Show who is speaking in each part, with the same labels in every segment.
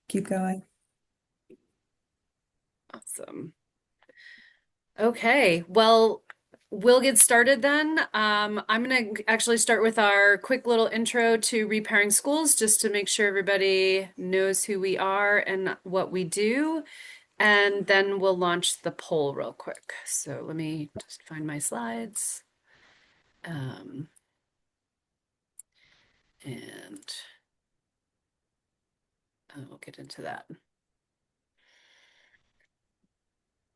Speaker 1: Keep going.
Speaker 2: Awesome. Okay, well, we'll get started then. I'm going to actually start with our quick little intro to Repairing Schools, just to make sure everybody knows who we are and what we do. And then we'll launch the poll real quick. So let me just find my slides. Um, and we'll get into that.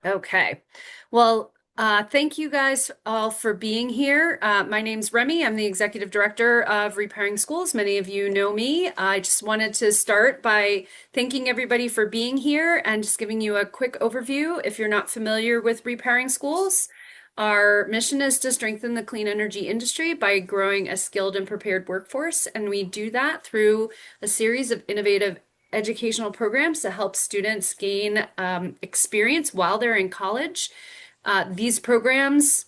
Speaker 2: Okay. Well, thank you guys all for being here. My name's Remy. I'm the Executive Director of Repairing Schools. Many of you know me. I just wanted to start by thanking everybody for being here and just giving you a quick overview. If you're not familiar with Repairing Schools, our mission is to strengthen the clean energy industry by growing a skilled and prepared workforce. And we do that through a series of innovative educational programs to help students gain experience while they're in college. These programs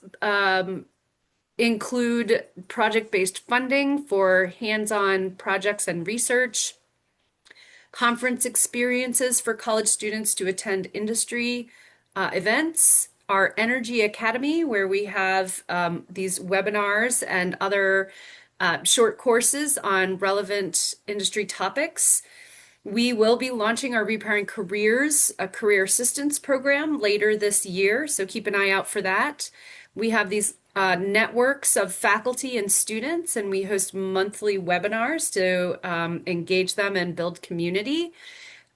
Speaker 2: include project-based funding for hands-on projects and research, conference experiences for college students to attend industry events, our Energy Academy, where we have these webinars and other short courses on relevant industry topics. We will be launching our Repairing Careers, a career assistance program later this year, so keep an eye out for that. We have these networks of faculty and students, and we host monthly webinars to engage them and build community.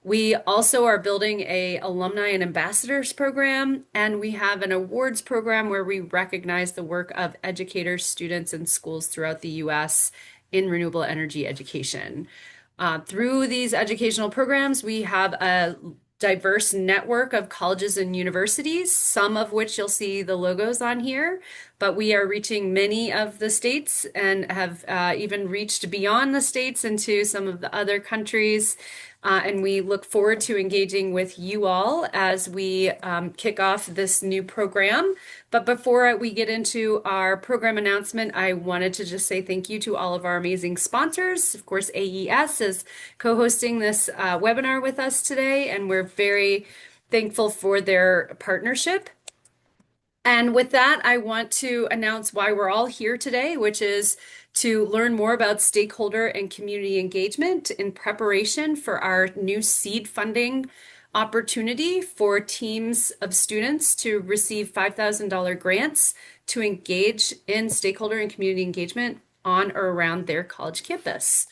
Speaker 2: We also are building a alumni and ambassadors program, and we have an awards program where we recognize the work of educators, students, and schools throughout the U.S. in renewable energy education. Through these educational programs, we have a diverse network of colleges and universities, some of which you'll see the logos on here, but we are reaching many of the states and have even reached beyond the states into some of the other countries. And we look forward to engaging with you all as we kick off this new program. But before we get into our program announcement, I wanted to just say thank you to all of our amazing sponsors. Of course, AES is co-hosting this webinar with us today, and we're very thankful for their partnership. And with that, I want to announce why we're all here today, which is to learn more about stakeholder and community engagement in preparation for our new seed funding opportunity for teams of students to receive $5,000 grants to engage in stakeholder and community engagement on or around their college campus.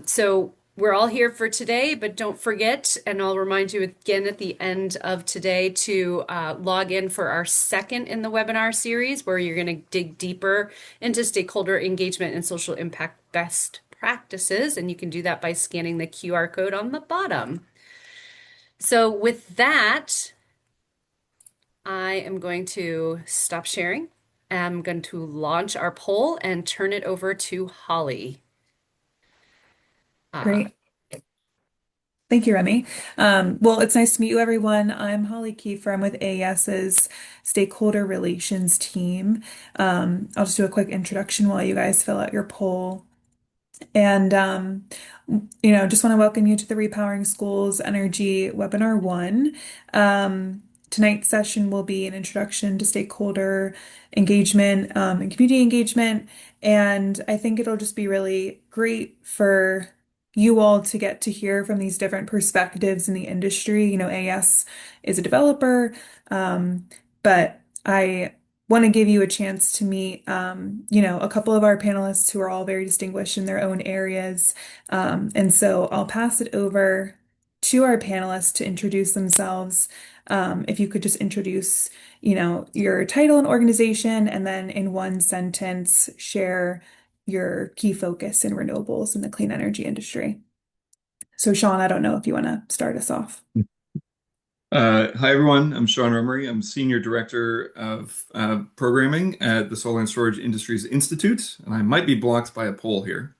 Speaker 2: So we're all here for today, but don't forget, and I'll remind you again at the end of today to log in for our second in the webinar series, where you're going to dig deeper into stakeholder engagement and social impact best practices. And you can do that by scanning the QR code on the bottom. So with that, I am going to stop sharing. I'm going to launch our poll and turn it over to Holly. Uh,
Speaker 1: Great. Thank you, Remy. Well, it's nice to meet you, everyone. I'm Holly Kiefer. I'm with AES's Stakeholder Relations team. I'll just do a quick introduction while you guys fill out your poll. And, just want to welcome you to the Repowering Schools Energy Webinar 1. Tonight's session will be an introduction to stakeholder engagement and community engagement. And I think it'll just be really great for you all to get to hear from these different perspectives in the industry. AES is a developer, but I want to give you a chance to meet, a couple of our panelists who are all very distinguished in their own areas. And so I'll pass it over to our panelists to introduce themselves. If you could just introduce, your title and organization, and then in one sentence, share your key focus in renewables in the clean energy industry. So Sean, I don't know if you want to start us off.
Speaker 3: Hi, everyone. I'm Sean Rummery. I'm Senior Director of Programming at the Solar and Storage Industries Institute, and I might be blocked by a poll here.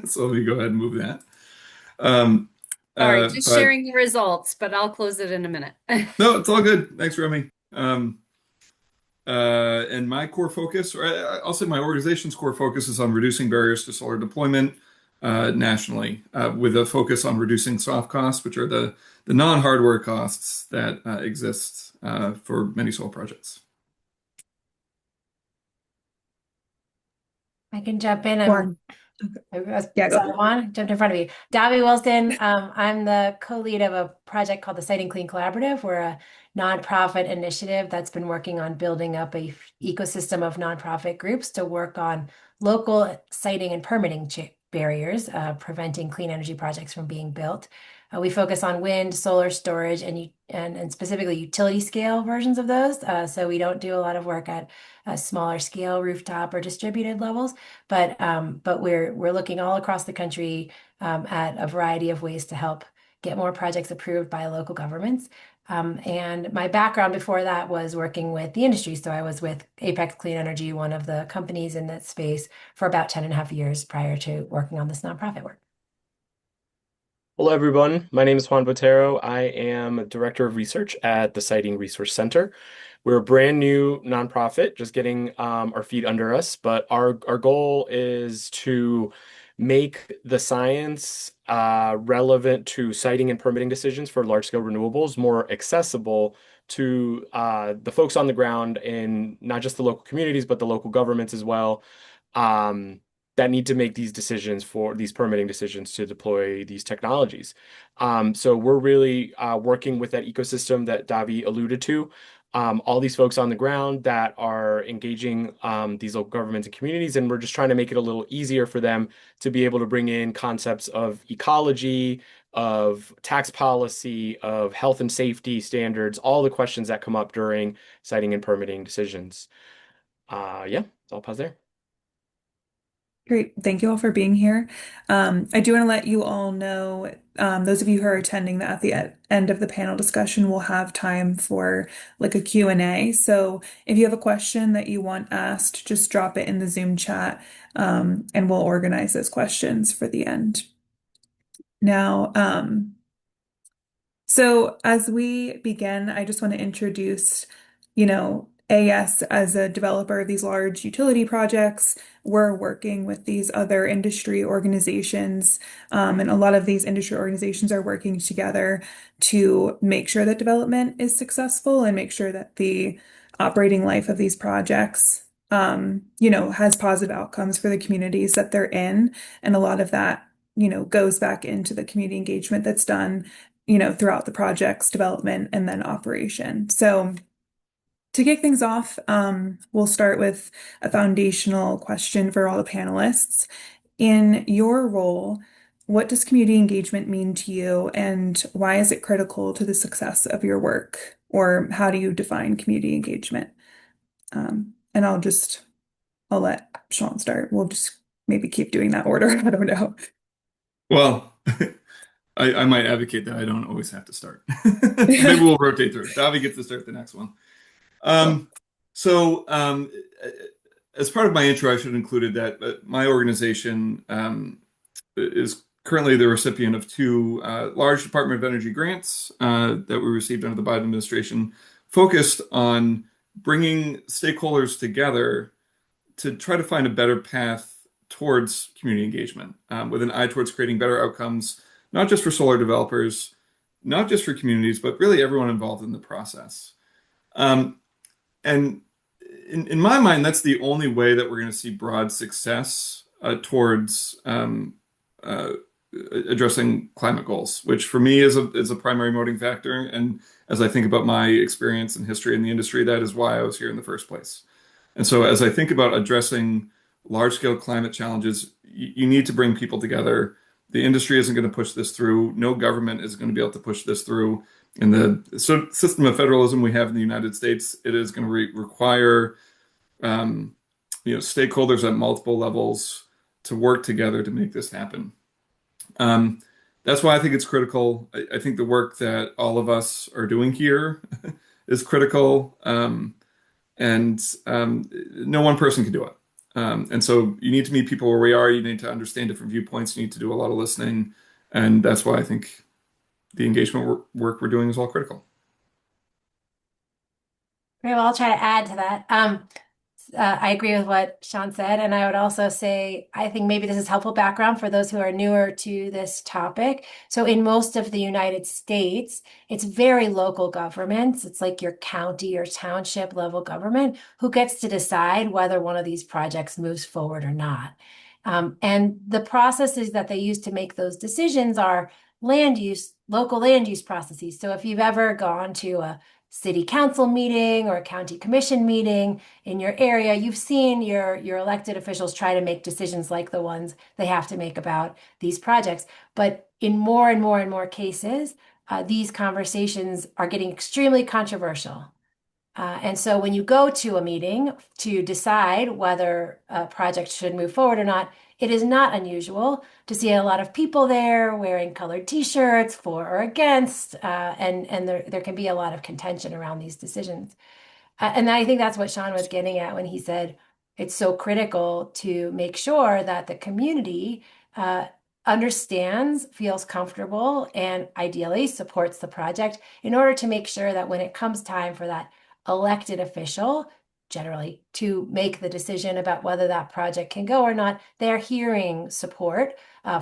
Speaker 3: So let me go ahead and move that. Um,
Speaker 2: Sorry, just
Speaker 3: but
Speaker 2: sharing the results, but I'll close it in a minute.
Speaker 3: no, it's all good. Thanks, Remy. And my core focus, or I'll say my organization's core focus is on reducing barriers to solar deployment nationally, with a focus on reducing soft costs, which are the non-hardware costs that exist for many solar projects.
Speaker 4: I can jump in.
Speaker 1: Juan. Yeah, go.
Speaker 4: Sorry, Juan, jumped in front of you. Davy Wilson. I'm the co-lead of a project called the Siting Clean Collaborative. We're a nonprofit initiative that's been working on building up a ecosystem of nonprofit groups to work on local siting and permitting barriers, preventing clean energy projects from being built. We focus on wind, solar storage, and specifically utility scale versions of those. So we don't do a lot of work at a smaller scale, rooftop or distributed levels. But we're looking all across the country at a variety of ways to help get more projects approved by local governments. And my background before that was working with the industry. So I was with Apex Clean Energy, one of the companies in that space, for about 10 and a half years prior to working on this nonprofit work.
Speaker 5: Hello, everyone. My name is Juan Botero. I am Director of Research at the Siting Resource Center. We're a brand new nonprofit, just getting our feet under us, but our goal is to make the science relevant to siting and permitting decisions for large-scale renewables more accessible to the folks on the ground in not just the local communities, but the local governments as well. That need to make these decisions for these permitting decisions to deploy these technologies. So we're really working with that ecosystem that Davi alluded to. All these folks on the ground that are engaging these local governments and communities, and we're just trying to make it a little easier for them to be able to bring in concepts of ecology, of tax policy, of health and safety standards, all the questions that come up during siting and permitting decisions. Yeah, so I'll pause there.
Speaker 1: Great. Thank you all for being here. I do want to let you all know, those of you who are attending, that at the end of the panel discussion, we'll have time for like a Q&A. So if you have a question that you want asked, just drop it in the Zoom chat, and we'll organize those questions for the end. Now, so as we begin, I just want to introduce, AES as a developer of these large utility projects. We're working with these other industry organizations, and a lot of these industry organizations are working together to make sure that development is successful and make sure that the operating life of these projects, has positive outcomes for the communities that they're in. And a lot of that, goes back into the community engagement that's done throughout the project's development and then operation. So to kick things off, we'll start with a foundational question for all the panelists. In your role, what does community engagement mean to you, and why is it critical to the success of your work? Or how do you define community engagement? And I'll let Sean start. We'll just maybe keep doing that order. I don't know.
Speaker 3: Well, I might advocate that I don't always have to start. Maybe we'll rotate through. Davi gets to start the next one. So, as part of my intro, I should have included that my organization is currently the recipient of two large Department of Energy grants that we received under the Biden administration, focused on bringing stakeholders together to try to find a better path towards community engagement, with an eye towards creating better outcomes, not just for solar developers, not just for communities, but really everyone involved in the process. And in my mind, that's the only way that we're going to see broad success towards addressing climate goals, which for me is a primary motivating factor. And as I think about my experience and history in the industry, that is why I was here in the first place. And so as I think about addressing large-scale climate challenges, you need to bring people together. The industry isn't going to push this through. No government is going to be able to push this through. In the system of federalism we have in the United States, it is going to require stakeholders at multiple levels to work together to make this happen. That's why I think it's critical. I think the work that all of us are doing here is critical, and no one person can do it. And so you need to meet people where we are. You need to understand different viewpoints. You need to do a lot of listening. And that's why I think the engagement work we're doing is all critical.
Speaker 4: Great. Well, I'll try to add to that. I agree with what Sean said. And I would also say, I think maybe this is helpful background for those who are newer to this topic. So, in most of the United States, it's very local governments. It's like your county or township level government who gets to decide whether one of these projects moves forward or not. And the processes that they use to make those decisions are local land use processes. So, if you've ever gone to a city council meeting or a county commission meeting in your area, you've seen your elected officials try to make decisions like the ones they have to make about these projects. But in more and more and more cases, these conversations are getting extremely controversial. And so when you go to a meeting to decide whether a project should move forward or not, it is not unusual to see a lot of people there wearing colored t-shirts for or against, and there can be a lot of contention around these decisions. And I think that's what Sean was getting at when he said it's so critical to make sure that the community uh, understands, feels comfortable, and ideally supports the project in order to make sure that when it comes time for that elected official, generally, to make the decision about whether that project can go or not, they're hearing support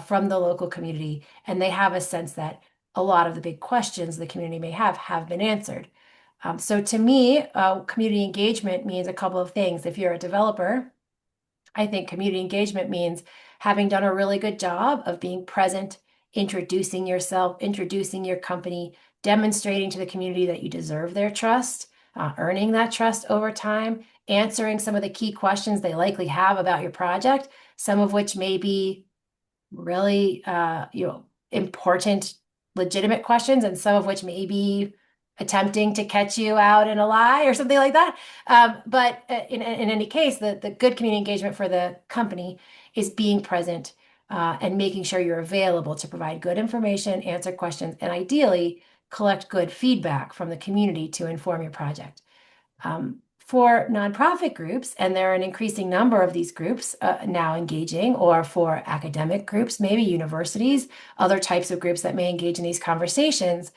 Speaker 4: from the local community, and they have a sense that a lot of the big questions the community may have been answered. So to me, community engagement means a couple of things. If you're a developer, I think community engagement means having done a really good job of being present, introducing yourself, introducing your company, demonstrating to the community that you deserve their trust, earning that trust over time, answering some of the key questions they likely have about your project, some of which may be really important, legitimate questions, and some of which may be attempting to catch you out in a lie or something like that. But in any case, the good community engagement for the company is being present and making sure you're available to provide good information, answer questions, and ideally collect good feedback from the community to inform your project. For nonprofit groups, and there are an increasing number of these groups now engaging, or for academic groups, maybe universities, other types of groups that may engage in these conversations,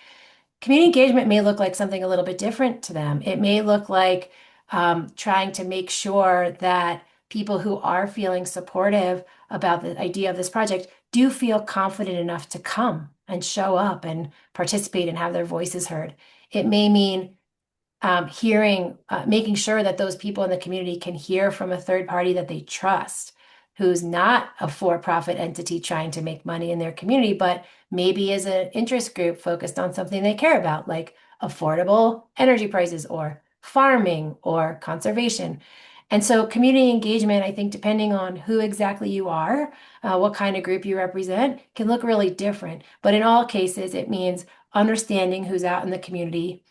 Speaker 4: community engagement may look like something a little bit different to them. It may look like trying to make sure that people who are feeling supportive about the idea of this project do feel confident enough to come and show up and participate and have their voices heard. It may mean making sure that those people in the community can hear from a third party that they trust, who's not a for-profit entity trying to make money in their community, but maybe is an interest group focused on something they care about, like affordable energy prices or farming or conservation. And so community engagement, I think, depending on who exactly you are, what kind of group you represent, can look really different. But in all cases, it means understanding who's out in the community,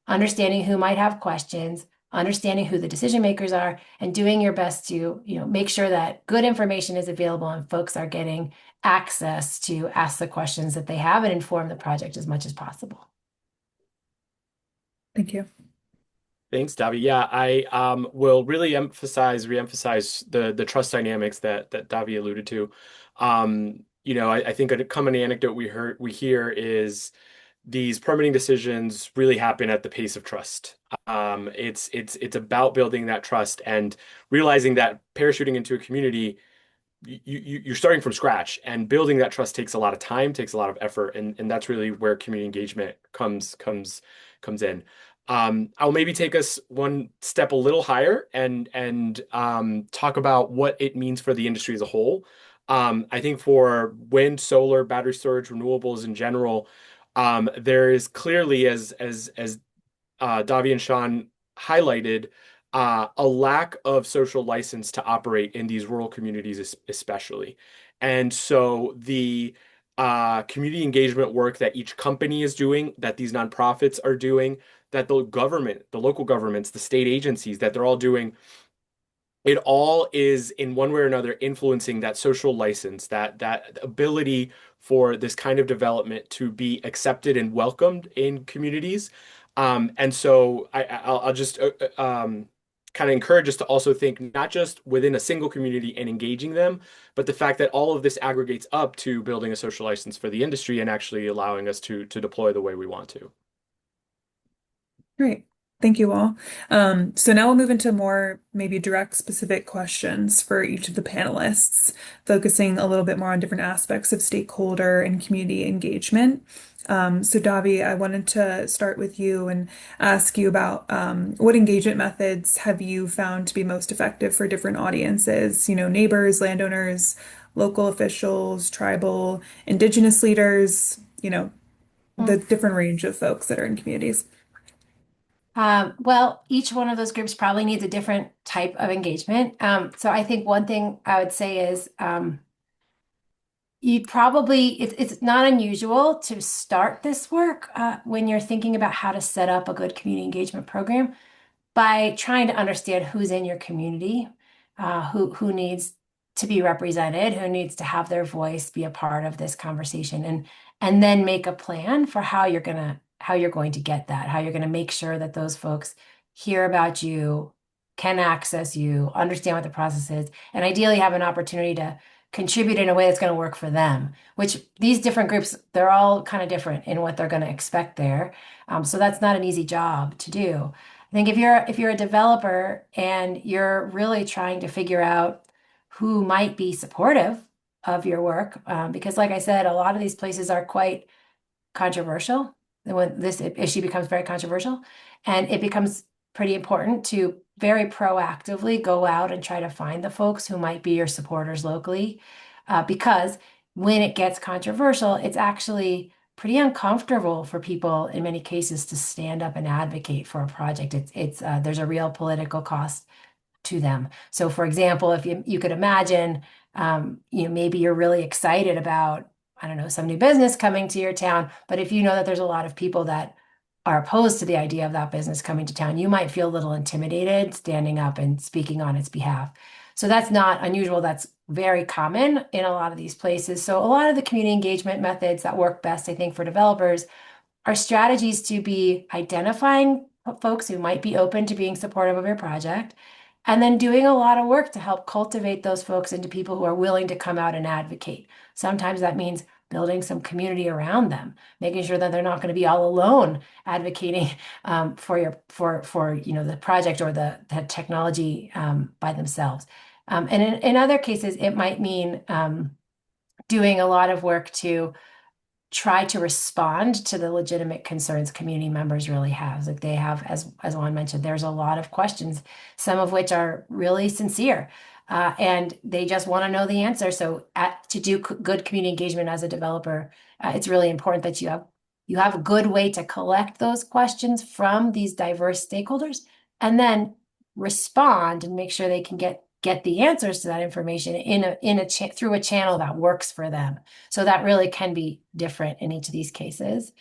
Speaker 4: understanding who might have questions, understanding who the decision makers are, and doing your best to, make sure that good information is available and folks are getting access to ask the questions that they have and inform the project as much as possible.
Speaker 1: Thank you.
Speaker 5: Thanks, Davi. Yeah, I will really reemphasize the trust dynamics that Davi alluded to. I think a common anecdote we hear is these permitting decisions really happen at the pace of trust. It's about building that trust and realizing that parachuting into a community, you're starting from scratch, and building that trust takes a lot of time, takes a lot of effort, and that's really where community engagement comes in. I'll maybe take us one step a little higher and talk about what it means for the industry as a whole. I think for wind, solar, battery storage, renewables in general, there is clearly, as Davi and Sean highlighted, a lack of social license to operate in these rural communities, especially. And so the community engagement work that each company is doing, that these nonprofits are doing, that the government, the local governments, the state agencies, that they're all doing, it all is in one way or another influencing that social license, that ability for this kind of development to be accepted and welcomed in communities. And so I'll just kind of encourage us to also think not just within a single community and engaging them, but the fact that all of this aggregates up to building a social license for the industry and actually allowing us to deploy the way we want to.
Speaker 1: Great. Thank you all. So now we'll move into more maybe direct specific questions for each of the panelists, focusing a little bit more on different aspects of stakeholder and community engagement. So Davi, I wanted to start with you and ask you about what engagement methods have you found to be most effective for different audiences, neighbors, landowners, local officials, tribal, indigenous leaders, the different range of folks that are in communities.
Speaker 4: Well, each one of those groups probably needs a different type of engagement. So I think one thing I would say is it's not unusual to start this work when you're thinking about how to set up a good community engagement program by trying to understand who's in your community, who needs to be represented, who needs to have their voice be a part of this conversation, and then make a plan for how you're going to get that, how you're going to make sure that those folks hear about you, can access you, understand what the process is, and ideally have an opportunity to contribute in a way that's going to work for them. Which these different groups, they're all kind of different in what they're going to expect there. So that's not an easy job to do. I think if you're a developer and you're really trying to figure out who might be supportive of your work, because like I said, a lot of these places are quite controversial. And when this issue becomes very controversial, and it becomes pretty important to very proactively go out and try to find the folks who might be your supporters locally, because when it gets controversial, it's actually pretty uncomfortable for people in many cases to stand up and advocate for a project. It's there's a real political cost to them. So, for example, if you could imagine, maybe you're really excited about, I don't know, some new business coming to your town, but if you know that there's a lot of people that are opposed to the idea of that business coming to town, you might feel a little intimidated standing up and speaking on its behalf. So that's not unusual. That's very common in a lot of these places. So a lot of the community engagement methods that work best, I think, for developers are strategies to be identifying folks who might be open to being supportive of your project, and then doing a lot of work to help cultivate those folks into people who are willing to come out and advocate. Sometimes that means building some community around them, making sure that they're not going to be all alone advocating for the project or the technology by themselves. And in other cases, it might mean doing a lot of work to try to respond to the legitimate concerns community members really have. Like they have, as Juan mentioned, there's a lot of questions, some of which are really sincere, and they just want to know the answer. So, to do good community engagement as a developer, it's really important that you have a good way to collect those questions from these diverse stakeholders, and then respond and make sure they can get the answers to that information through a channel that works for them. So that really can be different in each of these cases.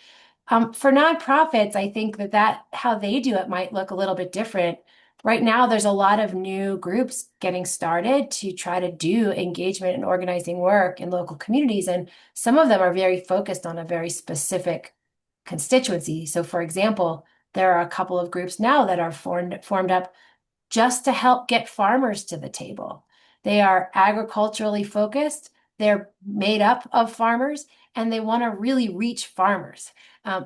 Speaker 4: For nonprofits, I think that how they do it might look a little bit different. Right now, there's a lot of new groups getting started to try to do engagement and organizing work in local communities, and some of them are very focused on a very specific constituency. So, for example, there are a couple of groups now that are formed up just to help get farmers to the table. They are agriculturally focused, they're made up of farmers, and they want to really reach farmers.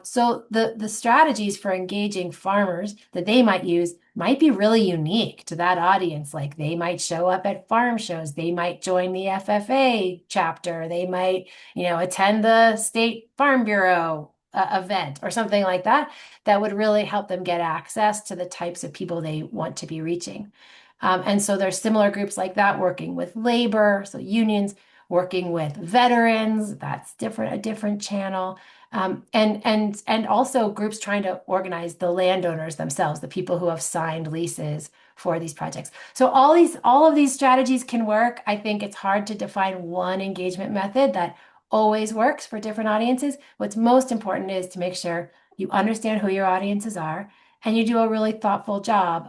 Speaker 4: So the strategies for engaging farmers that they might use might be really unique to that audience. Like they might show up at farm shows, they might join the FFA chapter, they might, attend the State Farm Bureau event or something like that, that would really help them get access to the types of people they want to be reaching. And so there's similar groups like that working with labor, so unions, working with veterans, that's a different channel. And also groups trying to organize the landowners themselves, the people who have signed leases for these projects. So all of these strategies can work. I think it's hard to define one engagement method that always works for different audiences. What's most important is to make sure you understand who your audiences are, and you do a really thoughtful job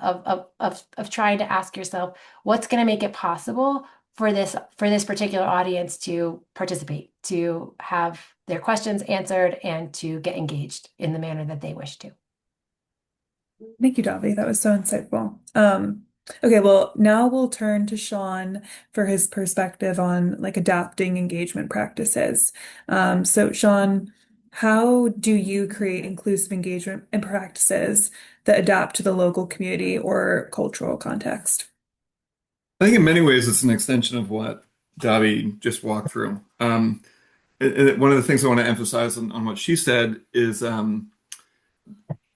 Speaker 4: of trying to ask yourself, what's going to make it possible for this particular audience to participate, to have their questions answered, and to get engaged in the manner that they wish to.
Speaker 1: Thank you, Davi. That was so insightful. Okay, well, now we'll turn to Sean for his perspective on like adapting engagement practices. So Sean, How do you create inclusive engagement and practices that adapt to the local community or cultural context?
Speaker 3: I think in many ways it's an extension of what Davi just walked through. One of the things I want to emphasize on what she said is the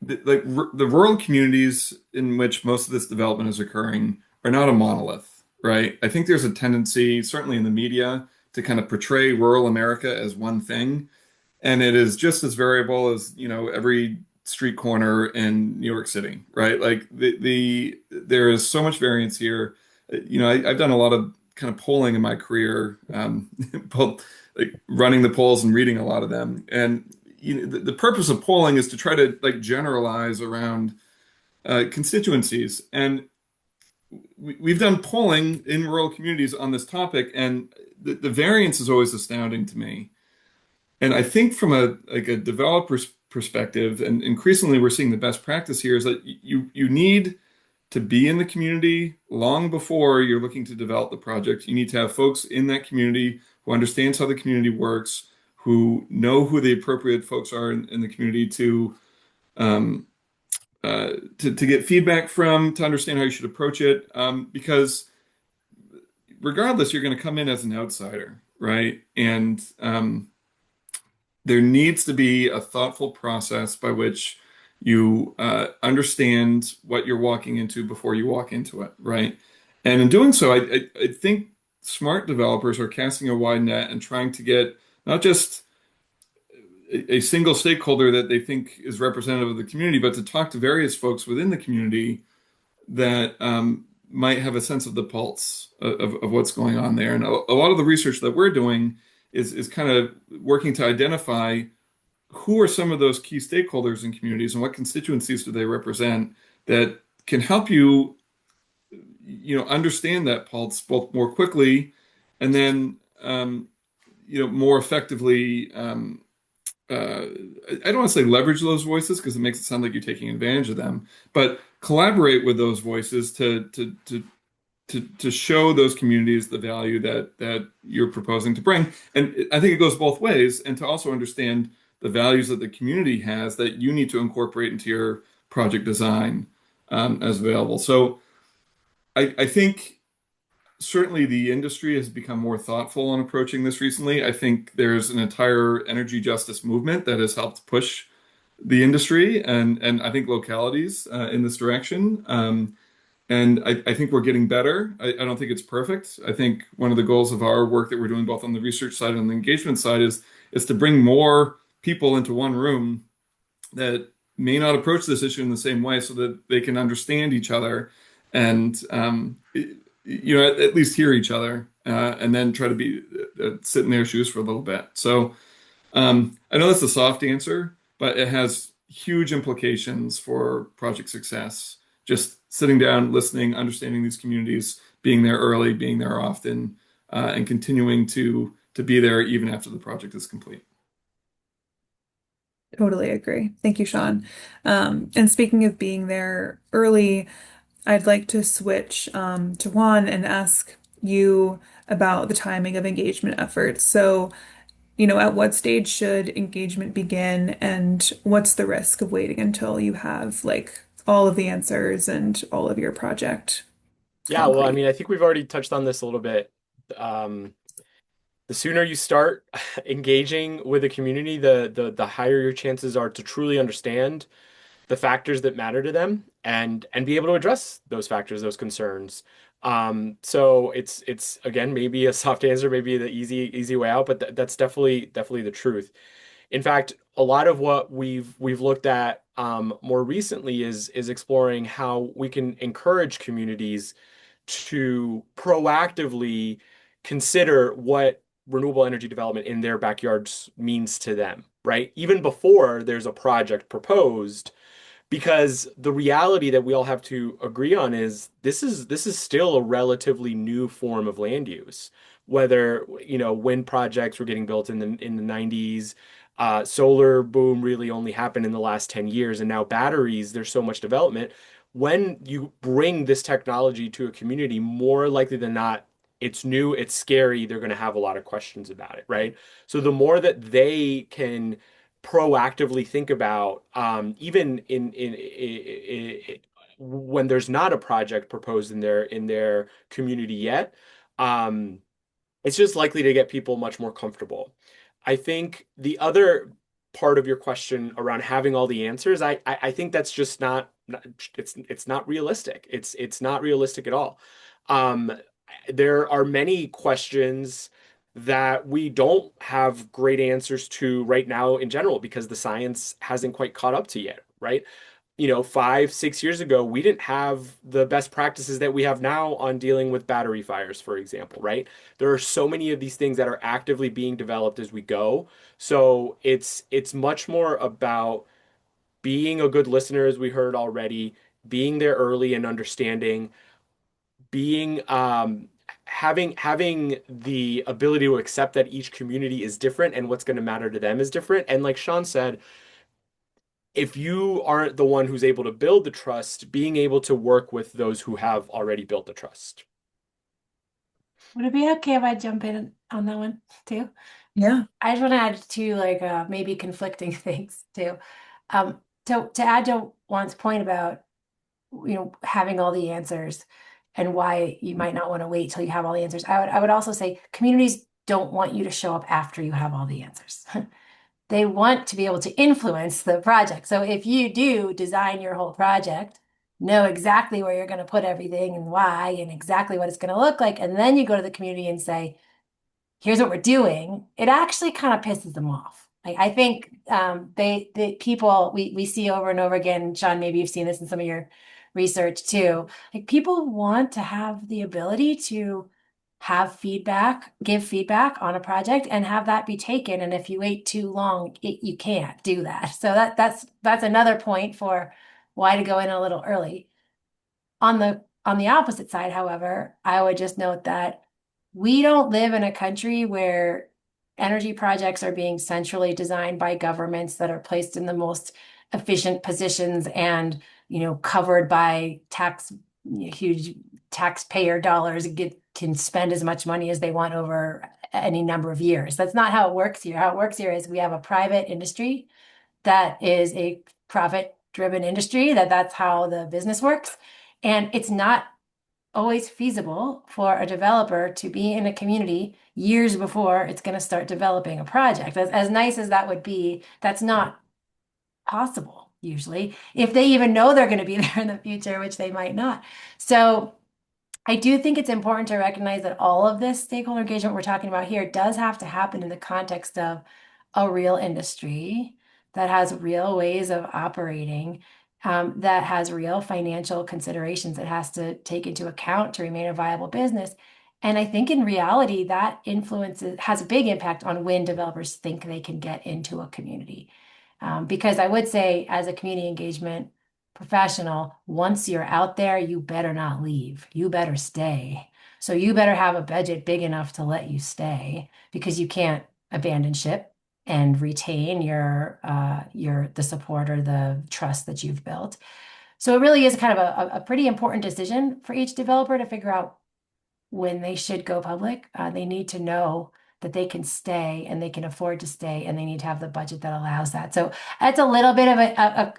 Speaker 3: rural communities in which most of this development is occurring are not a monolith, right? I think there's a tendency, certainly in the media, to kind of portray rural America as one thing, and it is just as variable as, every street corner in New York City, right? Like there is so much variance here. I've done a lot of kind of polling in my career, both like running the polls and reading a lot of them. And the purpose of polling is to try to like generalize around constituencies. And we've done polling in rural communities on this topic, and the variance is always astounding to me. And I think from a developer's perspective, and increasingly we're seeing the best practice here is that you need to be in the community long before you're looking to develop the project. You need to have folks in that community who understands how the community works, who know who the appropriate folks are in the community um, to get feedback from, to understand how you should approach it. Because regardless, you're going to come in as an outsider, right? And there needs to be a thoughtful process by which you understand what you're walking into before you walk into it, right? And in doing so, I think smart developers are casting a wide net and trying to get not just a single stakeholder that they think is representative of the community, but to talk to various folks within the community that might have a sense of the pulse of what's going on there. And a lot of the research that we're doing is kind of working to identify who are some of those key stakeholders in communities and what constituencies do they represent that can help you, understand that pulse both more quickly and then, more effectively. I don't want to say leverage those voices because it makes it sound like you're taking advantage of them, but collaborate with those voices to show those communities the value that you're proposing to bring. And I think it goes both ways, and to also understand the values that the community has that you need to incorporate into your project design as available. So I think certainly the industry has become more thoughtful on approaching this recently. I think there's an entire energy justice movement that has helped push the industry and I think localities in this direction. And I think we're getting better. I don't think it's perfect. I think one of the goals of our work that we're doing both on the research side and on the engagement side is to bring more people into one room that may not approach this issue in the same way so that they can understand each other and at least hear each other and then try to be sit in their shoes for a little bit. So I know that's a soft answer, but it has huge implications for project success. Just sitting down, listening, understanding these communities, being there early, being there often, and continuing to be there even after the project is complete.
Speaker 1: Totally agree. Thank you, Sean. And speaking of being there early, I'd like to switch to Juan and ask you about the timing of engagement efforts. So, at what stage should engagement begin, and what's the risk of waiting until you have like all of the answers and all of your project
Speaker 5: Yeah, well, I
Speaker 1: concrete?
Speaker 5: mean, I think we've already touched on this a little bit. Um, the sooner you start engaging with a community, the higher your chances are to truly understand the factors that matter to them and be able to address those factors, those concerns. So it's again maybe a soft answer, maybe the easy way out, but that's definitely the truth. In fact, a lot of what we've looked at more recently is exploring how we can encourage communities to proactively consider what renewable energy development in their backyards means to them, right? Even before there's a project proposed, because the reality that we all have to agree on is this is still a relatively new form of land use. Whether, wind projects were getting built in the 90s, solar boom really only happened in the last 10 years, and now batteries, there's so much development. When you bring this technology to a community, more likely than not, it's new, it's scary, they're going to have a lot of questions about it, right? So the more that they can proactively think about, even when there's not a project proposed in their community yet, um, it's just likely to get people much more comfortable. I think the other part of your question around having all the answers, I think that's just it's not realistic. It's not realistic at all. Um, there are many questions that we don't have great answers to right now in general because the science hasn't quite caught up to yet, right? 5, 6 years ago, we didn't have the best practices that we have now on dealing with battery fires, for example, right? There are so many of these things that are actively being developed as we go. So it's much more about being a good listener, as we heard already, being there early and understanding, being having the ability to accept that each community is different and what's going to matter to them is different. And like Sean said, if you aren't the one who's able to build the trust, being able to work with those who have already built the trust.
Speaker 4: Would it be okay if I jump in on that one too?
Speaker 1: Yeah.
Speaker 4: I just want to add two maybe conflicting things too. To add to Juan's point about having all the answers and why you might not want to wait till you have all the answers. I would also say communities don't want you to show up after you have all the answers. They want to be able to influence the project. So if you do design your whole project, know exactly where you're going to put everything and why and exactly what it's going to look like, and then you go to the community and say, here's what we're doing, it actually kind of pisses them off. Like I think the people we see over and over again, Sean, maybe you've seen this in some of your research too. Like people want to have the ability to have feedback, give feedback on a project and have that be taken. And if you wait too long, you can't do that. So that's another point for why to go in a little early. On the opposite side, however, I would just note that we don't live in a country where energy projects are being centrally designed by governments that are placed in the most efficient positions and, covered by huge taxpayer dollars, can spend as much money as they want over any number of years. That's not how it works here. How it works here is we have a private industry that is a profit driven industry, that's how the business works. And it's not always feasible for a developer to be in a community years before it's going to start developing a project. As nice as that would be, that's not possible usually, if they even know they're going to be there in the future, which they might not. So I do think it's important to recognize that all of this stakeholder engagement we're talking about here does have to happen in the context of a real industry that has real ways of operating, that has real financial considerations it has to take into account to remain a viable business. And I think in reality, that has a big impact on when developers think they can get into a community. Because I would say, as a community engagement professional, once you're out there, you better not leave. You better stay. So you better have a budget big enough to let you stay because you can't abandon ship and retain the support or the trust that you've built. So it really is kind of a pretty important decision for each developer to figure out when they should go public. They need to know that they can stay and they can afford to stay, and they need to have the budget that allows that. So that's a little bit of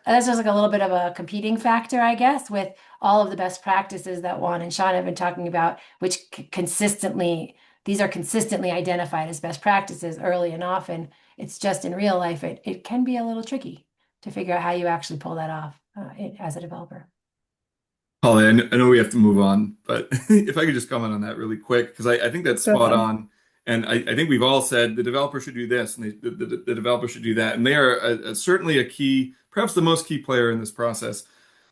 Speaker 4: that's just like a little bit of a competing factor, I guess, with all of the best practices that Juan and Sean have been talking about, which these are consistently identified as best practices early and often. It's just in real life, it can be a little tricky to figure out how you actually pull that off as a developer.
Speaker 3: Holly, I know we have to move on, but if I could just comment on that really quick, because I think that's
Speaker 1: Go
Speaker 3: spot
Speaker 1: ahead.
Speaker 3: on. And I think we've all said the developer should do this and the developer should do that. And they are certainly a key, perhaps the most key player in this process.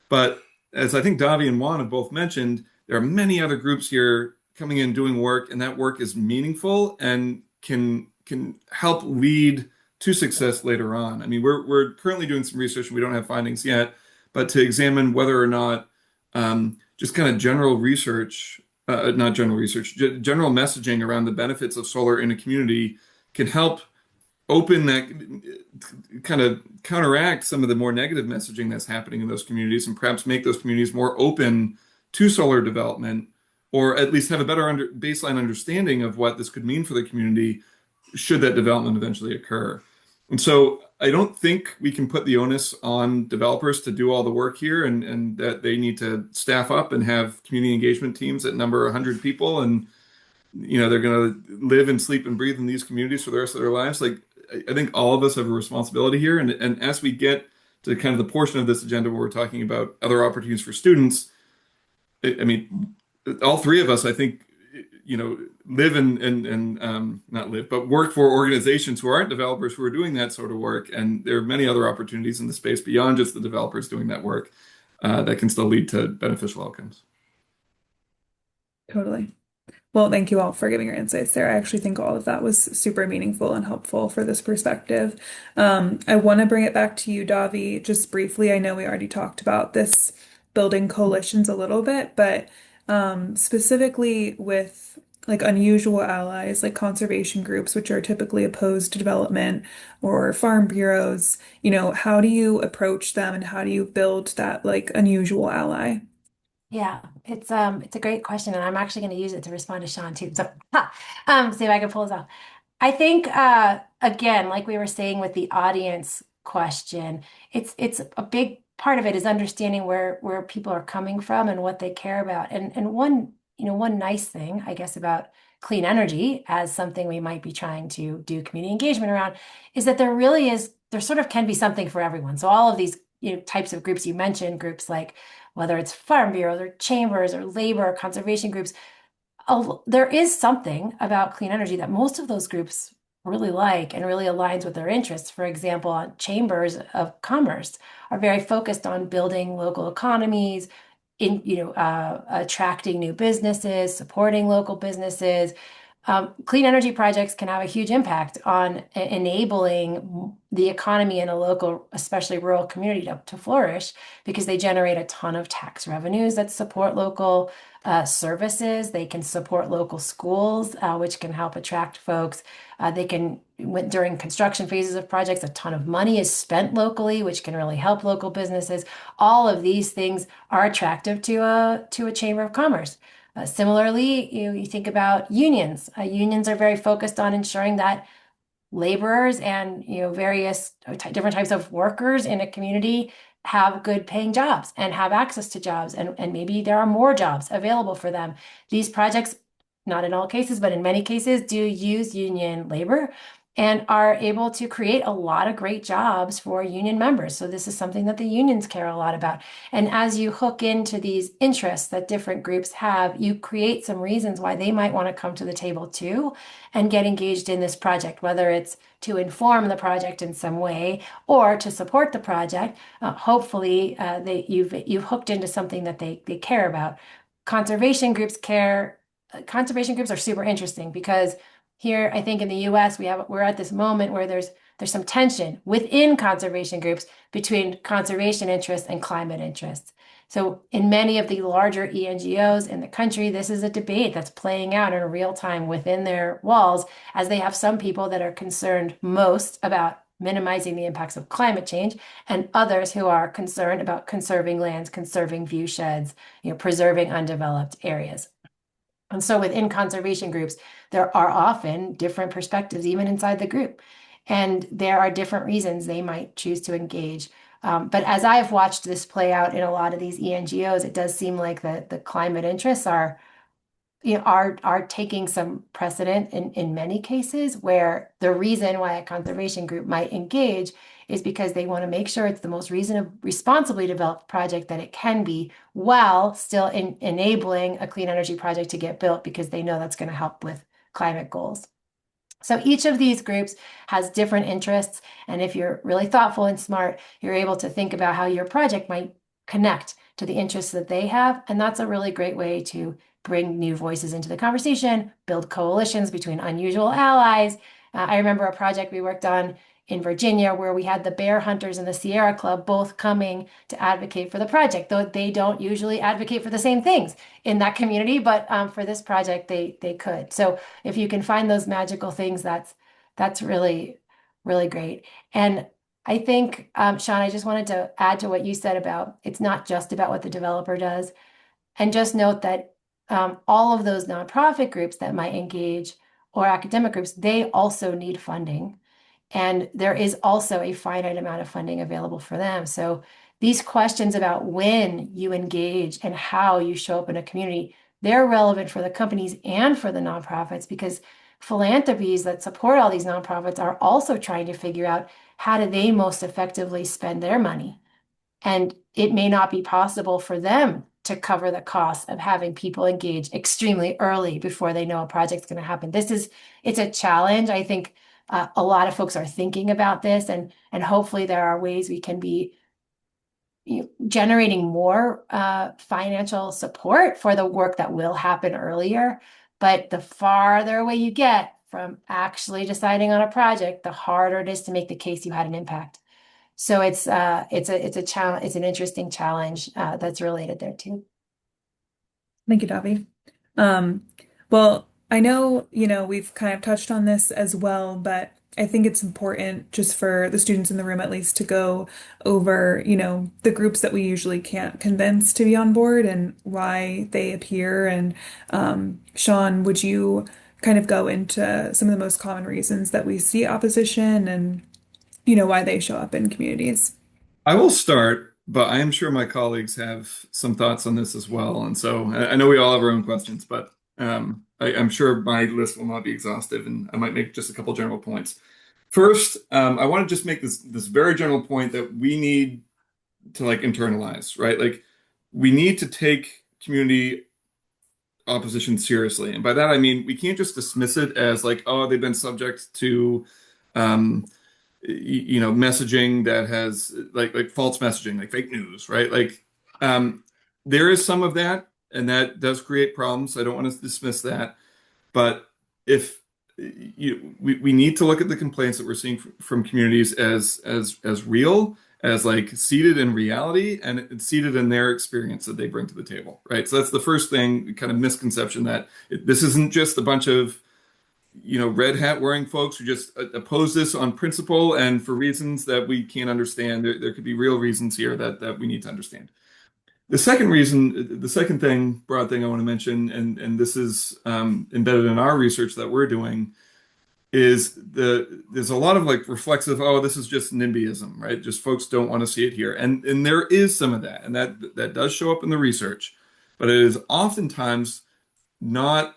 Speaker 3: But as I think Davi and Juan have both mentioned, there are many other groups here coming in doing work, and that work is meaningful and can help lead to success later on. I mean, we're currently doing some research and we don't have findings yet, but to examine whether or not just kind of general research, not general research, general messaging around the benefits of solar in a community can help open that, kind of counteract some of the more negative messaging that's happening in those communities and perhaps make those communities more open to solar development, or at least have a better baseline understanding of what this could mean for the community should that development eventually occur. And so I don't think we can put the onus on developers to do all the work here, and that they need to staff up and have community engagement teams that number 100 people, and they're going to live and sleep and breathe in these communities for the rest of their lives. Like I think all of us have a responsibility here, and as we get to kind of the portion of this agenda where we're talking about other opportunities for students, I mean, all three of us, I think, live and not live, but work for organizations who aren't developers who are doing that sort of work. And there are many other opportunities in the space beyond just the developers doing that work that can still lead to beneficial outcomes.
Speaker 1: Totally. Well, thank you all for giving your insights there. I actually think all of that was super meaningful and helpful for this perspective. I want to bring it back to you, Davi, just briefly. I know we already talked about this building coalitions a little bit, but specifically with like unusual allies, like conservation groups, which are typically opposed to development, or farm bureaus, how do you approach them and how do you build that like unusual ally?
Speaker 4: Yeah, it's a great question, and I'm actually going to use it to respond to Sean too. So, see if I can pull this off. I think again, like we were saying with the audience question, it's a big part of it is understanding where people are coming from and what they care about. And one nice thing, I guess, about clean energy as something we might be trying to do community engagement around is that there sort of can be something for everyone. So all of these, types of groups you mentioned, groups like whether it's farm bureaus or chambers or labor or conservation groups, there is something about clean energy that most of those groups really like and really aligns with their interests. For example, chambers of commerce are very focused on building local economies, attracting new businesses, supporting local businesses. Clean energy projects can have a huge impact on enabling the economy in a local, especially rural community to flourish because they generate a ton of tax revenues that support local services. They can support local schools, which can help attract folks. During construction phases of projects, a ton of money is spent locally, which can really help local businesses. All of these things are attractive to a chamber of commerce. Similarly, you think about unions. Unions are very focused on ensuring that laborers and various different types of workers in a community have good paying jobs and have access to jobs, and maybe there are more jobs available for them. These projects, not in all cases, but in many cases, do use union labor and are able to create a lot of great jobs for union members. So this is something that the unions care a lot about. And as you hook into these interests that different groups have, you create some reasons why they might want to come to the table too and get engaged in this project, whether it's to inform the project in some way or to support the project. Hopefully, you've hooked into something that they care about. Conservation groups care. Conservation groups are super interesting because here, I think in the US, we're at this moment where there's some tension within conservation groups between conservation interests and climate interests. So in many of the larger ENGOs in the country, this is a debate that's playing out in real time within their walls, as they have some people that are concerned most about minimizing the impacts of climate change, and others who are concerned about conserving lands, conserving view sheds, preserving undeveloped areas. And so within conservation groups, there are often different perspectives, even inside the group. And there are different reasons they might choose to engage. But as I've watched this play out in a lot of these ENGOs, it does seem like the climate interests are taking some precedent in many cases, where the reason why a conservation group might engage is because they want to make sure it's the most responsibly developed project that it can be, while still enabling a clean energy project to get built, because they know that's going to help with climate goals. So each of these groups has different interests, and if you're really thoughtful and smart, you're able to think about how your project might connect to the interests that they have, and that's a really great way to bring new voices into the conversation, build coalitions between unusual allies. I remember a project we worked on in Virginia where we had the Bear Hunters and the Sierra Club both coming to advocate for the project, though they don't usually advocate for the same things in that community, but for this project, they could. So if you can find those magical things, that's really, really great. And I think, Sean, I just wanted to add to what you said about it's not just about what the developer does. And just note that all of those nonprofit groups that might engage, or academic groups, they also need funding. And there is also a finite amount of funding available for them. So these questions about when you engage and how you show up in a community, they're relevant for the companies and for the nonprofits, because philanthropies that support all these nonprofits are also trying to figure out how do they most effectively spend their money. And it may not be possible for them to cover the cost of having people engage extremely early before they know a project's going to happen. It's a challenge. I think a lot of folks are thinking about this, and hopefully there are ways we can be generating more financial support for the work that will happen earlier. But the farther away you get from actually deciding on a project, the harder it is to make the case you had an impact. So it's a challenge. It's an interesting challenge that's related there too.
Speaker 1: Thank you, Davi. Um, well, I know, we've kind of touched on this as well, but I think it's important just for the students in the room at least to go over, the groups that we usually can't convince to be on board and why they appear. And Sean, would you kind of go into some of the most common reasons that we see opposition and, why they show up in communities?
Speaker 3: I will start, but I am sure my colleagues have some thoughts on this as well. And so I know we all have our own questions, but I'm sure my list will not be exhaustive, and I might make just a couple general points. First, I want to just make this very general point that we need to like internalize, right? Like we need to take community opposition seriously. And by that I mean we can't just dismiss it as like, oh, they've been subject to um, messaging that has like false messaging, like fake news, right? Like um, there is some of that, and that does create problems. I don't want to dismiss that, but if we need to look at the complaints that we're seeing from communities as real, as like seated in reality, and it's seated in their experience that they bring to the table, right? So that's the first thing, kind of misconception, that this isn't just a bunch of red hat wearing folks who just oppose this on principle and for reasons that we can't understand. There could be real reasons here that we need to understand. The second thing, broad thing I want to mention, and this is embedded in our research that we're doing, is there's a lot of like reflexive, oh, this is just NIMBYism, right? Just folks don't want to see it here. And there is some of that, and that does show up in the research, but it is oftentimes not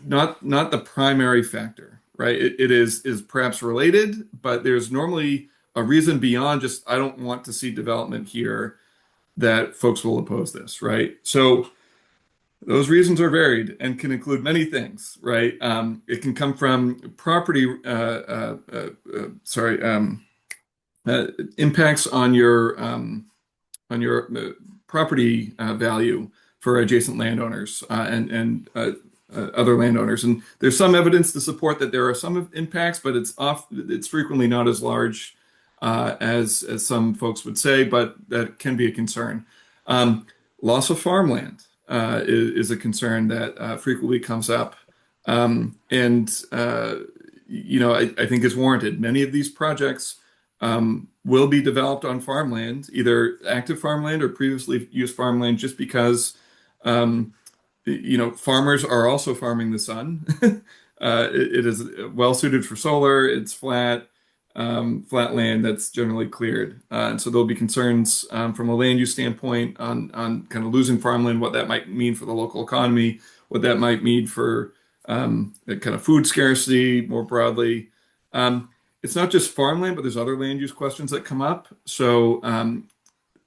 Speaker 3: the primary factor, right? It is perhaps related, but there's normally a reason beyond just I don't want to see development here that folks will oppose this, right? So those reasons are varied and can include many things, right? It can come from property, impacts on your property value for adjacent landowners and other landowners. And there's some evidence to support that there are some impacts, but it's frequently not as large as some folks would say, but that can be a concern. Loss of farmland is a concern that frequently comes up, I think is warranted. Many of these projects will be developed on farmland, either active farmland or previously used farmland, just because farmers are also farming the sun. It is well suited for solar. It's flat land that's generally cleared. And so there'll be concerns from a land use standpoint on kind of losing farmland, what that might mean for the local economy, what that might mean for kind of food scarcity more broadly. It's not just farmland, but there's other land use questions that come up. So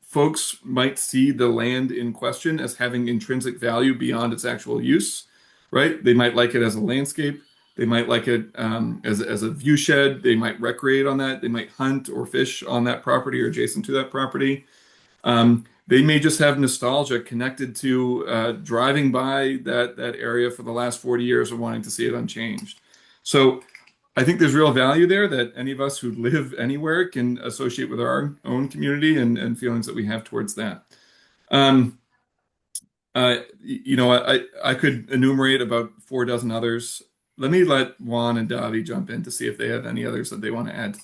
Speaker 3: folks might see the land in question as having intrinsic value beyond its actual use, right? They might like it as a landscape. They might like it as a view shed. They might recreate on that. They might hunt or fish on that property or adjacent to that property. They may just have nostalgia connected to driving by that area for the last 40 years and wanting to see it unchanged. So I think there's real value there that any of us who live anywhere can associate with our own community and feelings that we have towards that. I could enumerate about 4 dozen others. Let me let Juan and Davi jump in to see if they have any others that they want to add to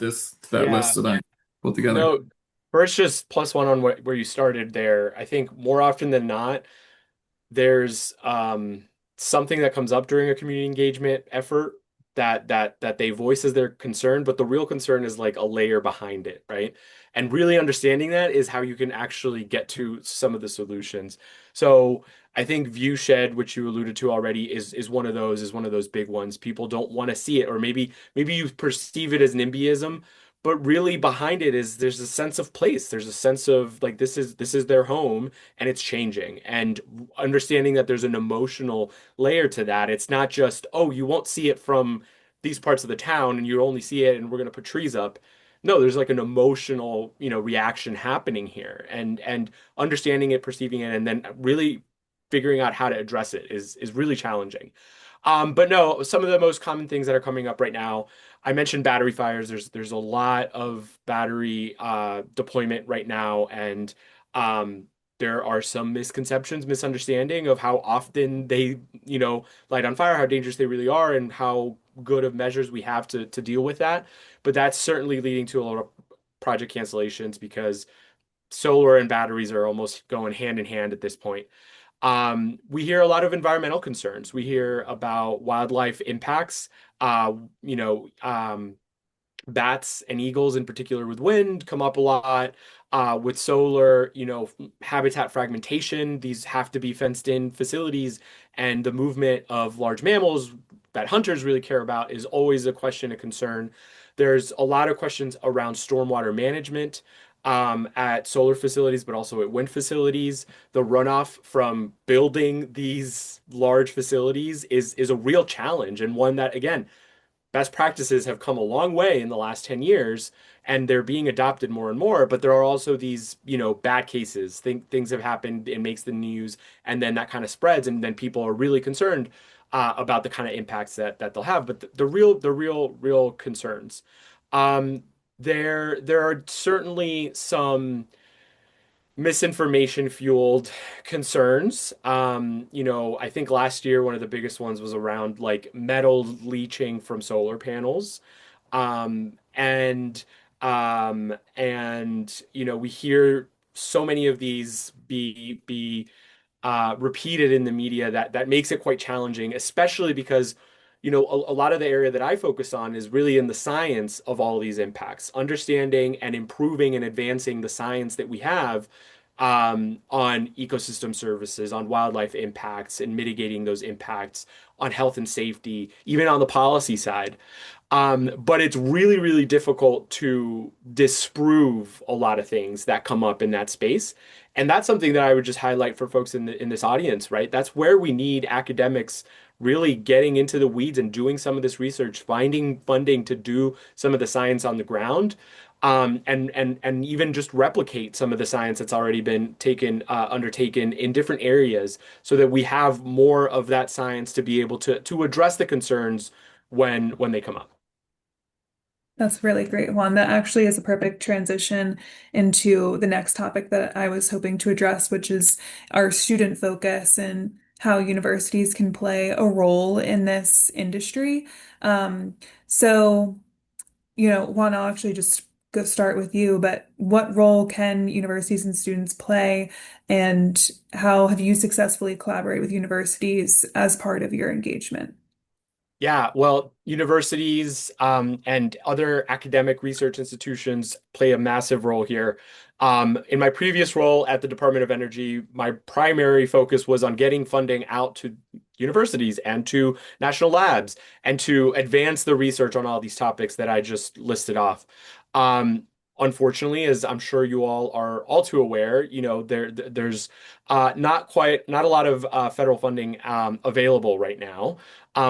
Speaker 3: that
Speaker 5: Yeah.
Speaker 3: list that I put together.
Speaker 5: No, first, just plus one on where you started there. I think more often than not, there's something that comes up during a community engagement effort that they voice as their concern, but the real concern is like a layer behind it, right? And really understanding that is how you can actually get to some of the solutions. So I think view shed, which you alluded to already, is one of those big ones. People don't want to see it, or maybe you perceive it as NIMBYism, but really behind it is there's a sense of place. There's a sense of like this is their home and it's changing. And understanding that there's an emotional layer to that. It's not just, oh, you won't see it from these parts of the town and you only see it and we're going to put trees up. No, there's like an emotional, reaction happening here, and understanding it, perceiving it, and then really figuring out how to address it is really challenging. But no, some of the most common things that are coming up right now, I mentioned battery fires. There's a lot of battery deployment right now, and um, there are some misconceptions, misunderstanding of how often they, light on fire, how dangerous they really are, and how good of measures we have to deal with that. But that's certainly leading to a lot of project cancellations because solar and batteries are almost going hand in hand at this point. We hear a lot of environmental concerns. We hear about wildlife impacts. Uh, you know, um, Bats and eagles in particular with wind come up a lot. With solar, habitat fragmentation, these have to be fenced in facilities, and the movement of large mammals that hunters really care about is always a question, a concern. There's a lot of questions around stormwater management at solar facilities, but also at wind facilities. The runoff from building these large facilities is a real challenge, and one that, again, best practices have come a long way in the last 10 years and they're being adopted more and more, but there are also these, bad cases. Things have happened, it makes the news, and then that kind of spreads, and then people are really concerned about the kind of impacts that they'll have. But the real concerns. Um, there are certainly some misinformation fueled concerns. I think last year one of the biggest ones was around like metal leaching from solar panels. We hear so many of these be repeated in the media that makes it quite challenging, especially because a lot of the area that I focus on is really in the science of all of these impacts, understanding and improving and advancing the science that we have on ecosystem services, on wildlife impacts, and mitigating those impacts on health and safety, even on the policy side. But it's really, really difficult to disprove a lot of things that come up in that space. And that's something that I would just highlight for folks in this audience, right? That's where we need academics really getting into the weeds and doing some of this research, finding funding to do some of the science on the ground, and even just replicate some of the science that's already been undertaken in different areas, so that we have more of that science to be able to address the concerns when they come up.
Speaker 1: That's really great, Juan. That actually is a perfect transition into the next topic that I was hoping to address, which is our student focus and how universities can play a role in this industry. Um, so, Juan, I'll actually just go start with you, but what role can universities and students play, and how have you successfully collaborated with universities as part of your engagement?
Speaker 5: Yeah, well, universities and other academic research institutions play a massive role here. In my previous role at the Department of Energy, my primary focus was on getting funding out to universities and to national labs and to advance the research on all these topics that I just listed off. Um, Unfortunately, as I'm sure you all are all too aware, there's not a lot of federal funding available right now,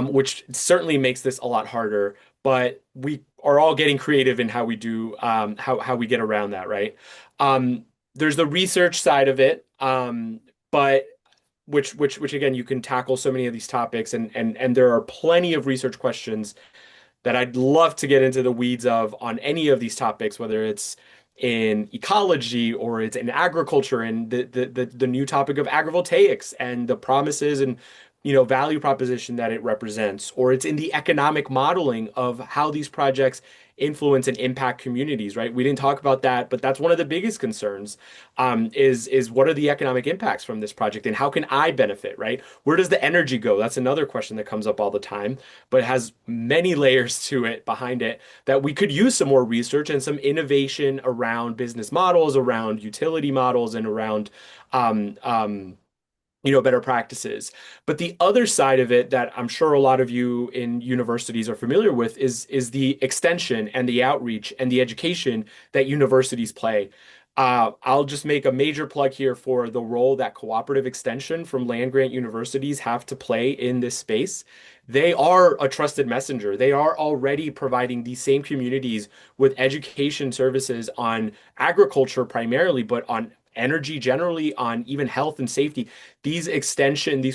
Speaker 5: which certainly makes this a lot harder. But we are all getting creative in how we do how we get around that, right? Um, there's the research side of it, but which again you can tackle so many of these topics, and there are plenty of research questions that I'd love to get into the weeds of on any of these topics, whether it's in ecology or it's in agriculture and the new topic of agrivoltaics and the promises and value proposition that it represents, or it's in the economic modeling of how these projects influence and impact communities, right? We didn't talk about that, but that's one of the biggest concerns, is what are the economic impacts from this project and how can I benefit, right? Where does the energy go? That's another question that comes up all the time, but it has many layers to it behind it that we could use some more research and some innovation around business models, around utility models, and around um, um, better practices. But the other side of it that I'm sure a lot of you in universities are familiar with is the extension and the outreach and the education that universities play. I'll just make a major plug here for the role that cooperative extension from land grant universities have to play in this space. They are a trusted messenger. They are already providing these same communities with education services on agriculture primarily, but on energy generally, on even health and safety. These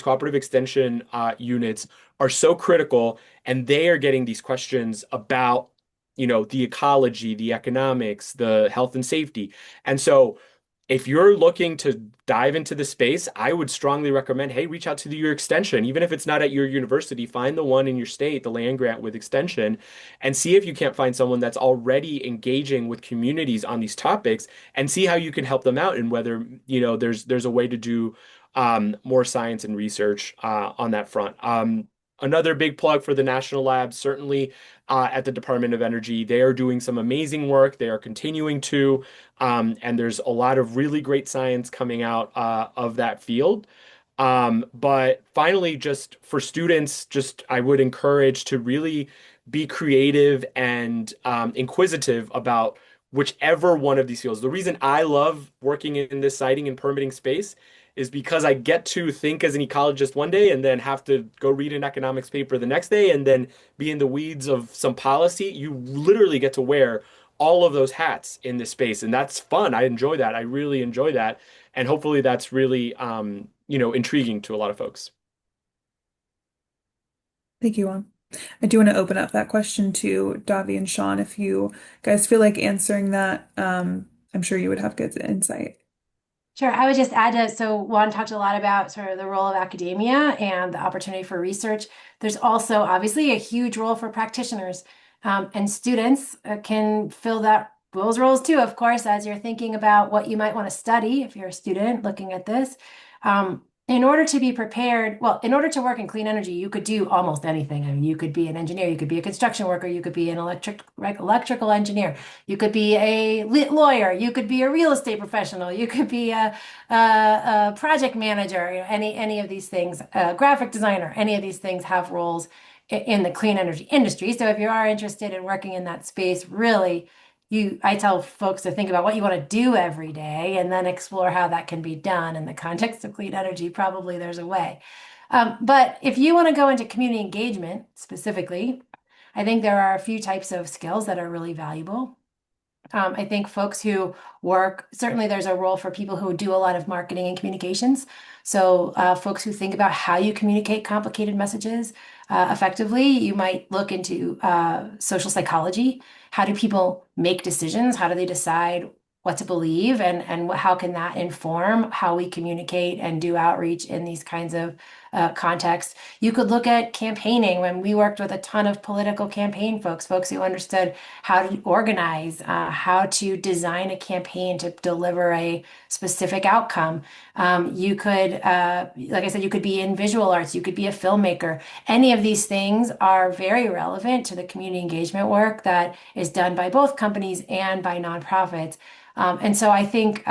Speaker 5: cooperative extension units are so critical, and they are getting these questions about, the ecology, the economics, the health and safety. And so if you're looking to dive into the space, I would strongly recommend, hey, reach out to your extension. Even if it's not at your university, find the one in your state, the land grant with extension, and see if you can't find someone that's already engaging with communities on these topics and see how you can help them out and whether, there's a way to do more science and research on that front. Another big plug for the national labs, certainly at the Department of Energy. They are doing some amazing work. They are continuing to. And there's a lot of really great science coming out of that field. But finally, just for students, just I would encourage to really be creative and inquisitive about whichever one of these fields. The reason I love working in this siting and permitting space is because I get to think as an ecologist one day and then have to go read an economics paper the next day and then be in the weeds of some policy. You literally get to wear all of those hats in this space, and that's fun. I enjoy that. I really enjoy that, and hopefully that's really intriguing to a lot of folks.
Speaker 1: Thank you, Juan. I do want to open up that question to Davi and Sean. If you guys feel like answering that, I'm sure you would have good insight.
Speaker 4: Sure. I would just add to, so Juan talked a lot about sort of the role of academia and the opportunity for research. There's also obviously a huge role for practitioners, and students can fill those roles too, of course, as you're thinking about what you might want to study if you're a student looking at this. In order to be prepared, well, in order to work in clean energy, you could do almost anything. I mean, you could be an engineer, you could be a construction worker, you could be an electrical engineer, you could be a lawyer, you could be a real estate professional, you could be a project manager, any of these things, a graphic designer, any of these things have roles in the clean energy industry. So if you are interested in working in that space, really, I tell folks to think about what you want to do every day and then explore how that can be done in the context of clean energy. Probably there's a way. But if you want to go into community engagement specifically, I think there are a few types of skills that are really valuable. I think folks who work, certainly there's a role for people who do a lot of marketing and communications. So folks who think about how you communicate complicated messages effectively, you might look into social psychology. How do people make decisions? How do they decide what to believe? And how can that inform how we communicate and do outreach in these kinds of contexts? You could look at campaigning. When we worked with a ton of political campaign folks who understood how to organize, how to design a campaign to deliver a specific outcome. You could, like I said, you could be in visual arts, you could be a filmmaker. Any of these things are very relevant to the community engagement work that is done by both companies and by nonprofits. And so I think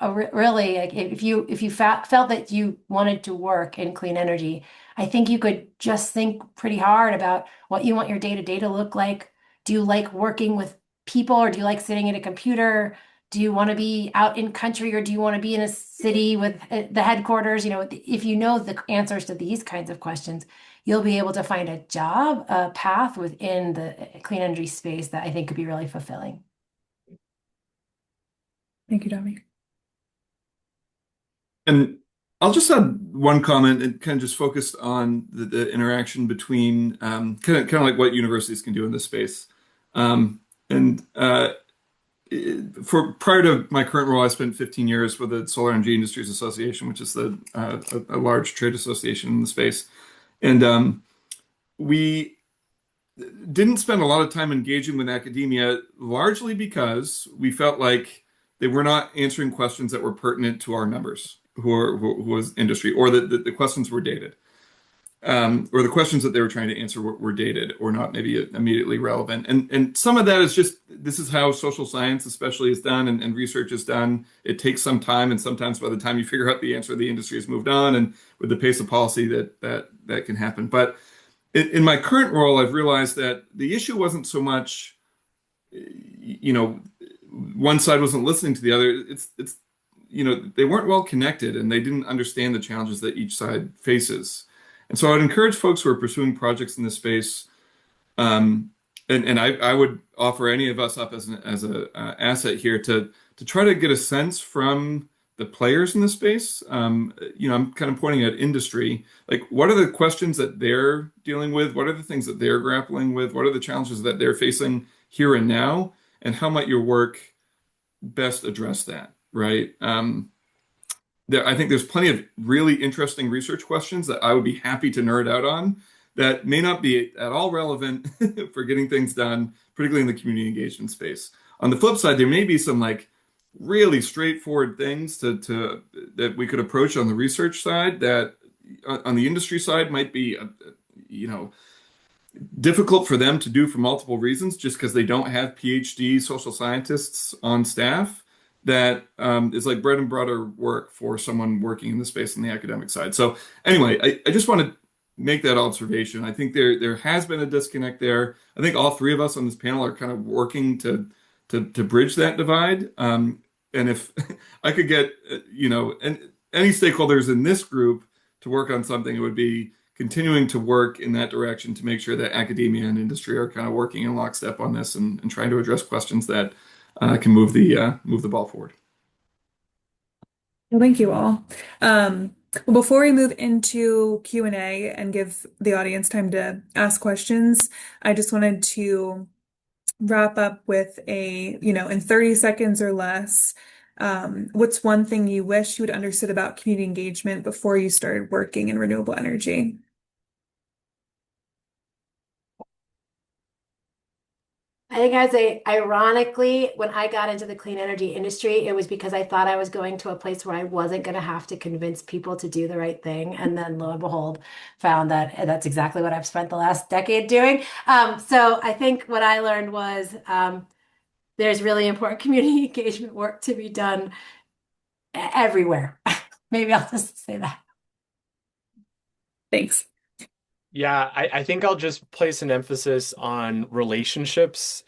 Speaker 4: really, like if you felt that you wanted to work in clean energy, I think you could just think pretty hard about what you want your day-to-day to look like. Do you like working with people, or do you like sitting at a computer? Do you want to be out in country, or do you want to be in a city with the headquarters? If you know the answers to these kinds of questions, you'll be able to find a path within the clean energy space that I think could be really fulfilling.
Speaker 1: Thank you, Davi.
Speaker 3: And I'll just add one comment and kind of just focused on the interaction between kind of like what universities can do in this space. And for prior to my current role, I spent 15 years with the Solar Energy Industries Association, which is a large trade association in the space. And we didn't spend a lot of time engaging with academia, largely because we felt like they were not answering questions that were pertinent to our members, who was industry, or that the questions were dated, or the questions that they were trying to answer were dated or not maybe immediately relevant. And some of that is just this is how social science, especially, is done, and research is done. It takes some time, and sometimes by the time you figure out the answer, the industry has moved on, and with the pace of policy, that can happen. But in my current role, I've realized that the issue wasn't so much, you know, one side wasn't listening to the other. It's they weren't well connected and they didn't understand the challenges that each side faces. And so I would encourage folks who are pursuing projects in this space, um, and I would offer any of us up as a asset here to try to get a sense from the players in the space. I'm kind of pointing at industry, like what are the questions that they're dealing with? What are the things that they're grappling with? What are the challenges that they're facing here and now? And how might your work best address that, right? I think there's plenty of really interesting research questions that I would be happy to nerd out on that may not be at all relevant for getting things done, particularly in the community engagement space. On the flip side, there may be some like really straightforward things to that we could approach on the research side that on the industry side might be you know difficult for them to do for multiple reasons, just because they don't have PhD social scientists on staff. That is like bread and butter work for someone working in the space on the academic side. So anyway, I just want to make that observation. I think there has been a disconnect there. I think all three of us on this panel are kind of working to bridge that divide. And if I could get and any stakeholders in this group to work on something, it would be continuing to work in that direction to make sure that academia and industry are kind of working in lockstep on this and trying to address questions that can move the ball forward.
Speaker 1: Well, thank you all. Well, before we move into Q&A and give the audience time to ask questions, I just wanted to wrap up with in 30 seconds or less, what's one thing you wish you had understood about community engagement before you started working in renewable energy?
Speaker 4: I think I'd say, ironically, when I got into the clean energy industry, it was because I thought I was going to a place where I wasn't going to have to convince people to do the right thing. And then lo and behold, found that that's exactly what I've spent the last decade doing. So I think what I learned was there's really important community engagement work to be done everywhere. Maybe I'll just say that.
Speaker 1: Thanks.
Speaker 5: Yeah, I think I'll just place an emphasis on relationships,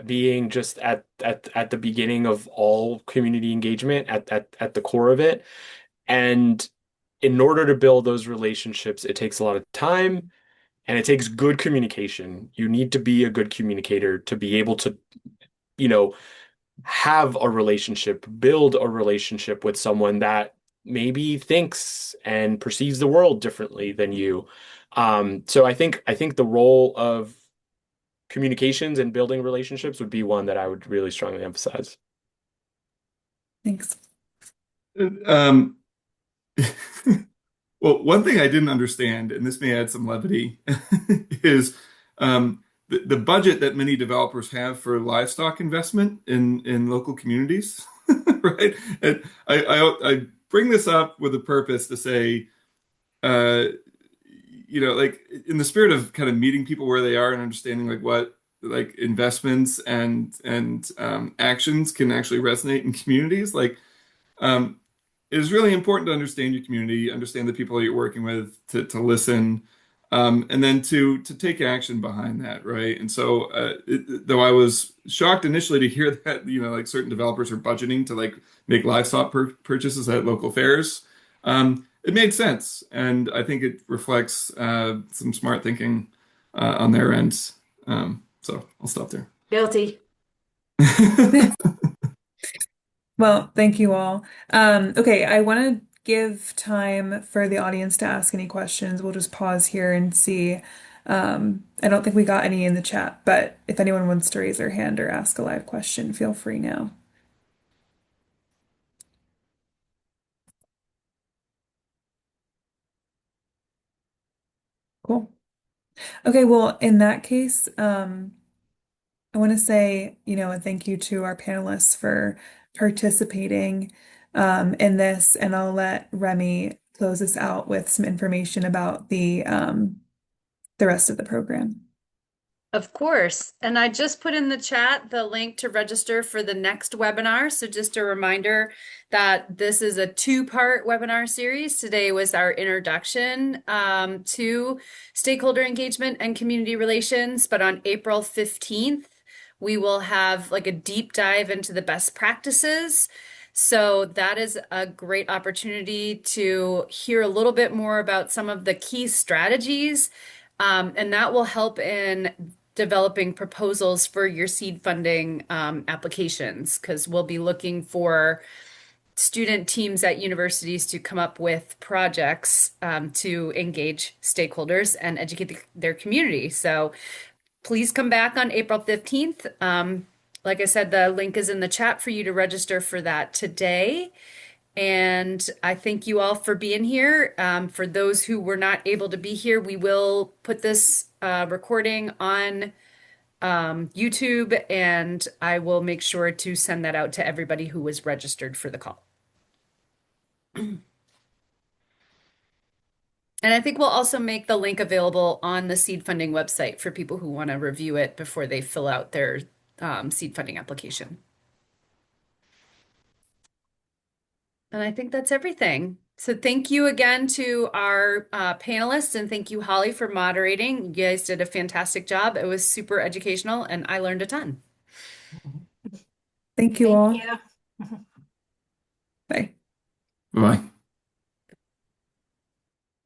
Speaker 5: being just at the beginning of all community engagement, at the core of it. And in order to build those relationships, it takes a lot of time and it takes good communication. You need to be a good communicator to be able to, you know, have a relationship, build a relationship with someone that maybe thinks and perceives the world differently than you. So I think the role of communications and building relationships would be one that I would really strongly emphasize.
Speaker 1: Thanks.
Speaker 3: Um, well, one thing I didn't understand, and this may add some levity, is the budget that many developers have for livestock investment in local communities, right? And I bring this up with a purpose to say, uh, like in the spirit of kind of meeting people where they are and understanding like what like investments and actions can actually resonate in communities, like. Um, it is really important to understand your community, understand the people you're working with, to listen, and then to take action behind that, right? And so, though I was shocked initially to hear that, like certain developers are budgeting to like make livestock purchases at local fairs, it made sense, and I think it reflects some smart thinking on their end. So I'll stop there.
Speaker 4: Guilty.
Speaker 1: Well, thank you all. Okay, I want to give time for the audience to ask any questions. We'll just pause here and see I don't think we got any in the chat, but if anyone wants to raise their hand or ask a live question, feel free now. Cool. Okay, well, in that case, I want to say, a thank you to our panelists for participating in this, and I'll let Remy close us out with some information about the rest of the program.
Speaker 2: Of course. And I just put in the chat the link to register for the next webinar. So just a reminder that this is a two-part webinar series. Today was our introduction to stakeholder engagement and community relations, but on April 15th, we will have like a deep dive into the best practices. So that is a great opportunity to hear a little bit more about some of the key strategies, and that will help in developing proposals for your seed funding applications, because we'll be looking for student teams at universities to come up with projects to engage stakeholders and educate their community. So please come back on April 15th. Like I said, the link is in the chat for you to register for that today. And I thank you all for being here. For those who were not able to be here, we will put this recording on YouTube, and I will make sure to send that out to everybody who was registered for the call. And I think we'll also make the link available on the seed funding website for people who want to review it before they fill out their seed funding application. And I think that's everything. So thank you again to our panelists, and thank you, Holly, for moderating. You guys did a fantastic job. It was super educational, and I learned a ton.
Speaker 1: Thank you
Speaker 4: Thank
Speaker 1: all.
Speaker 4: you.
Speaker 1: Bye.
Speaker 3: Bye.